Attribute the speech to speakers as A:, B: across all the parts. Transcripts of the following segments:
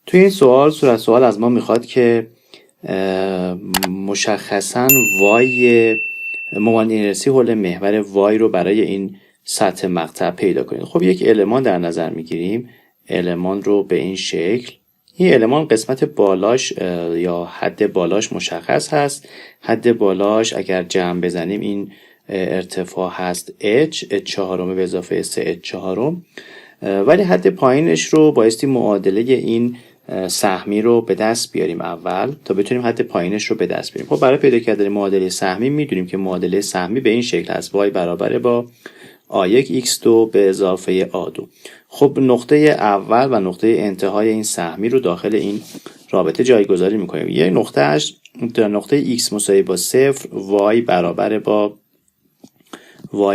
A: توی این صورت سوال از ما میخواد که مشخصاً وای مومانت اینرسی حول محور وای رو برای این سطح مقطع پیدا کنید. خب یک المان در نظر میگیریم. المان رو به این شکل، این المان قسمت بالاش یا حد بالاش مشخص هست. حد بالاش اگر جمع بزنیم این ارتفاع هست h چهارم به اضافه 3 h چهارم، ولی حد پایینش رو بایستی معادله این سهمی رو به دست بیاریم اول تا بتونیم حد پایینش رو به دست بیاریم. خب برای پیدا کردن معادله سهمی میدونیم که معادله سهمی به این شکل هست: y برابر با a1 x2 به اضافه a2. خب نقطه اول و نقطه انتهای این سهمی رو داخل این رابطه جایگذاری میکنیم. یه نقطه x مساوی با 0، y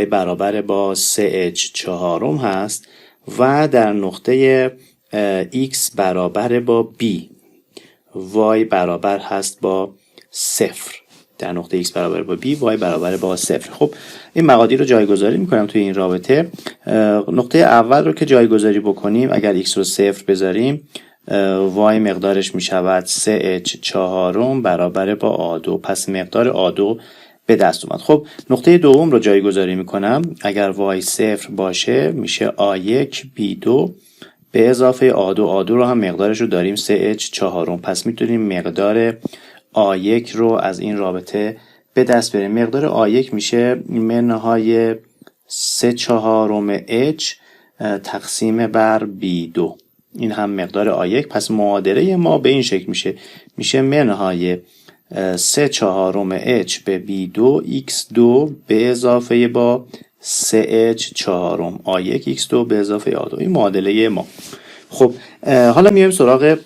A: برابر با 3h چهارم هست و در نقطه x برابر با b y برابر هست با 0. در نقطه x برابر با b y برابر با 0. خب این مقادیر رو جایگذاری میکنم توی این رابطه. نقطه اول رو که جایگذاری بکنیم، اگر x رو 0 بذاریم y مقدارش میشود 3h چهارم برابر با a2. پس مقدار a2 به دست اومد. خب نقطه دوم رو جایگذاری میکنم. اگر y 0 باشه میشه a1 b2 به اضافه a2 رو هم مقدارش رو داریم 3h چهارم. پس میتونیم مقدار a1 رو از این رابطه به دست بریم. مقدار a1 میشه منهای 3 چهارم h تقسیم بر b2. این هم مقدار a1. پس معادله ما به این شکل میشه منهای 3 چهارم h به b2 x2 به اضافه با 3h چهارم a1 x2 به اضافه a2. این معادله ما. خب حالا میایم سراغ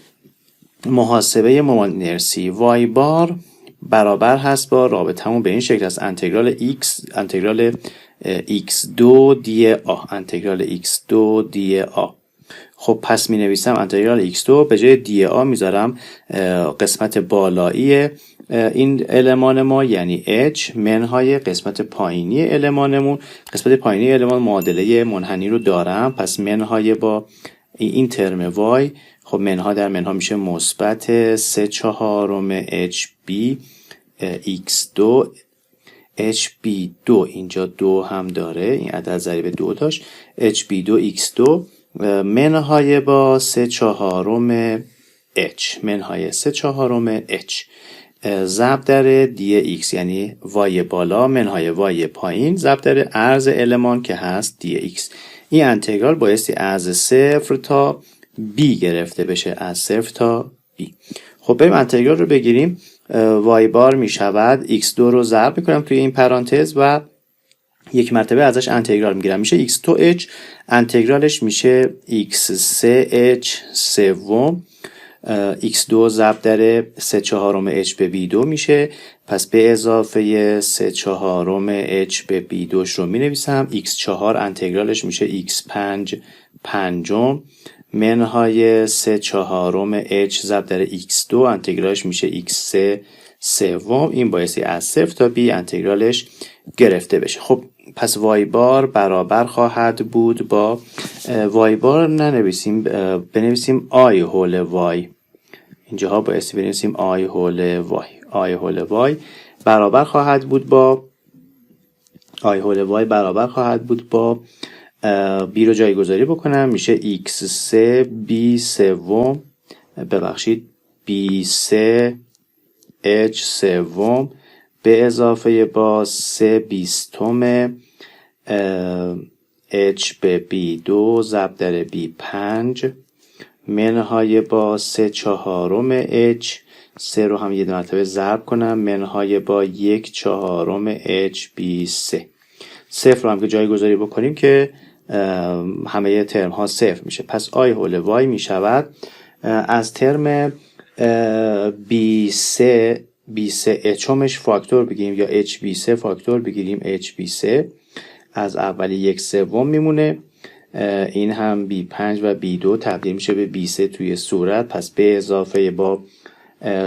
A: محاسبه مومانت اینرسی. y بار برابر هست با رابطه‌مون به این شکل است: انتگرال x2 دی a. انتگرال x2 دی a. خب پس می نویسم انتگرال x2 به جای دی a میذارم قسمت بالایی این المان ما یعنی h منهای قسمت پایینی المانمون. قسمت پایینی المان معادله منحنی رو دارم، پس منهای با این ترم y. خب منها در منها میشه مثبت 3 چهارم hb x2 hb2 اینجا 2 هم داره، این عدد ضریب 2 داشت، hb2 x2 منهای با 3 چهارم h منهای 3 چهارم h ضرب در دی x یعنی y بالا منهای y پایین ضرب در عرض المان که هست دی x. این انتگرال بایستی از 0 تا b گرفته بشه، از 0 تا b. خب بریم انتگرال رو بگیریم. y بار می شود x2 رو ضرب میکنم توی این پرانتز و یک مرتبه ازش انتگرال میگیرم، میشه x2h. انتگرالش میشه x3h سوم x2 ضرب در 3 چهارم h به b2 میشه. پس به اضافه 3 چهارم h به b2 رو می نویسم. x4 انتگرالش میشه x5 پنجم منهای 3 چهارم h ضرب در x2 انتگرالش میشه x3 سوم. این بایستی از 0 تا b انتگرالش گرفته بشه. خب پس y بار برابر خواهد بود با y بار ننویسیم، بنویسیم i حول y. اینجاها بایستی بنویسیم i حول y برابر خواهد بود با b رو جایگذاری بکنم، میشه x3 b سوم b3 h سوم به اضافه با 3 بیستم h به b2 ضرب در b5 منهای با 3 چهارم h 3 رو هم یه مرتبه ضرب کنم منهای با 1 چهارم h b3. 0 رو هم که جایگذاری بکنیم که همه ترم ها 0 میشه. پس i حول y می شود از ترم b3 hمش فاکتور بگیریم یا hb3 فاکتور بگیریم hb3 از اولی 1 سوم میمونه. این هم b5 و b2 تبدیل میشه به b3 توی صورت. پس به اضافه با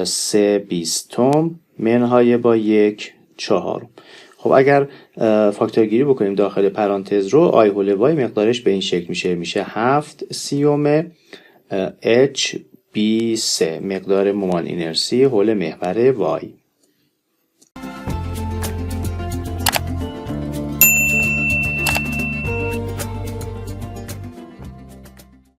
A: 3 بیستم منهای با 1 چهارم. خب اگر فاکتورگیری بکنیم داخل پرانتز رو آی هول وای مقدارش به این شکل میشه 7 سیوم h B3 مقدار مومال اینرسی حول محور Y.